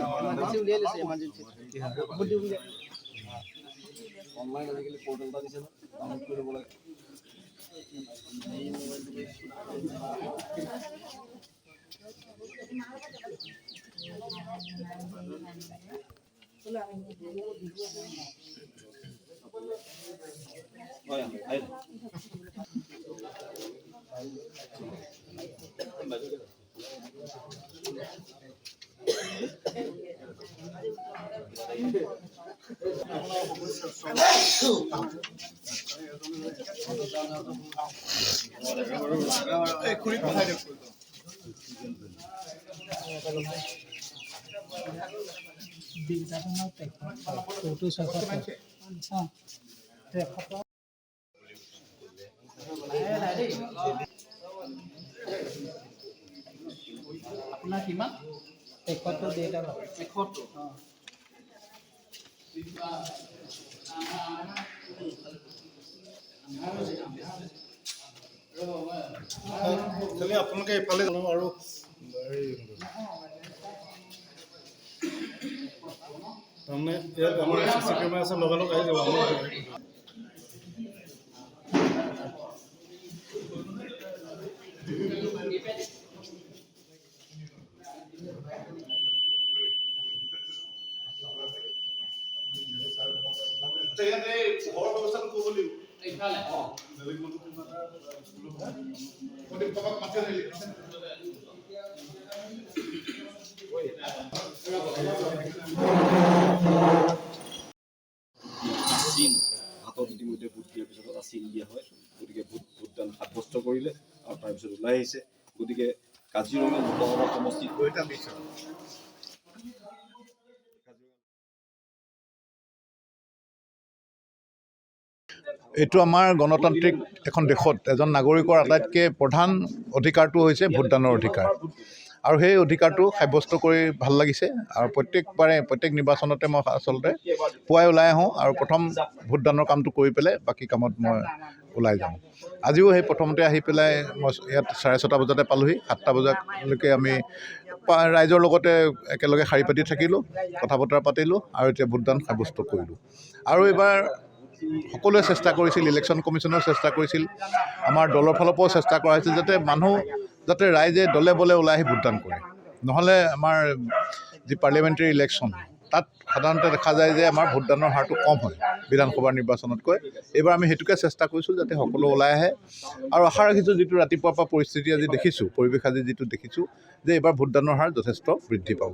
এমাৰ্জেন্সি উলিয়াই লৈছে এমাৰ্জেন্সি বহুত দিন উলিয়াই অনলাইন আজিকালি পোৰ্টাল এটা দিছে না ডাউনলোড কৰিব লাগে এই আপোনাৰ কিমান 71 ডেটা 71 খালি আপোনালোকে এইফালে জানো আৰু তাৰমানে ইয়াত আমাৰ চিচি কেমেৰা আছে লগালগ আহি যাব হাতত ইতিমধ্যে ভোট দিয়াৰ পিছত এটা চিন দিয়া হয় গতিকে ভোটদান সাব্যস্ত কৰিলে আৰু তাৰপিছত ওলাই আহিছে গতিকে কাজিৰঙা লোকসভা সমষ্টিত এইটো আমাৰ গণতান্ত্ৰিক এখন দেশত এজন নাগৰিকৰ আটাইতকৈ প্ৰধান অধিকাৰটো হৈছে ভোটদানৰ অধিকাৰ আৰু সেই অধিকাৰটো সাব্যস্ত কৰি ভাল লাগিছে আৰু প্ৰত্যেক নিৰ্বাচনতে মই আচলতে পুৱাই ওলাই আহোঁ আৰু প্ৰথম ভোটদানৰ কামটো কৰি পেলাই বাকী কামত মই ওলাই যাওঁ আজিও সেই প্ৰথমতে আহি পেলাই মই ইয়াত 6:30 বজাতে পালোহি 7টা বজালৈকে আমি ৰাইজৰ লগতে একেলগে শাৰী পাতি থাকিলোঁ কথা বতৰা পাতিলোঁ আৰু এতিয়া ভোটদান সাব্যস্ত কৰিলোঁ আৰু এইবাৰ সকলোৱে চেষ্টা কৰিছিল ইলেকশ্যন কমিশ্যনেও চেষ্টা কৰিছিল আমাৰ দলৰ ফালৰ পৰাও চেষ্টা কৰা হৈছিল যাতে ৰাইজে দলে বলে ওলাই আহি ভোটদান কৰে নহ'লে আমাৰ যি পাৰ্লিয়ামেণ্টাৰী ইলেকশ্যন তাত সাধাৰণতে দেখা যায় যে আমাৰ ভোটদানৰ হাৰটো কম হয় বিধানসভাৰ নিৰ্বাচনতকৈ এইবাৰ আমি সেইটোকে চেষ্টা কৰিছোঁ যাতে সকলো ওলাই আহে আৰু আশা ৰাখিছোঁ যিটো ৰাতিপুৱাৰ পৰা পৰিস্থিতি আজি দেখিছোঁ পৰিৱেশ আজি যিটো দেখিছোঁ যে এইবাৰ ভোটদানৰ হাৰ যথেষ্ট বৃদ্ধি পাব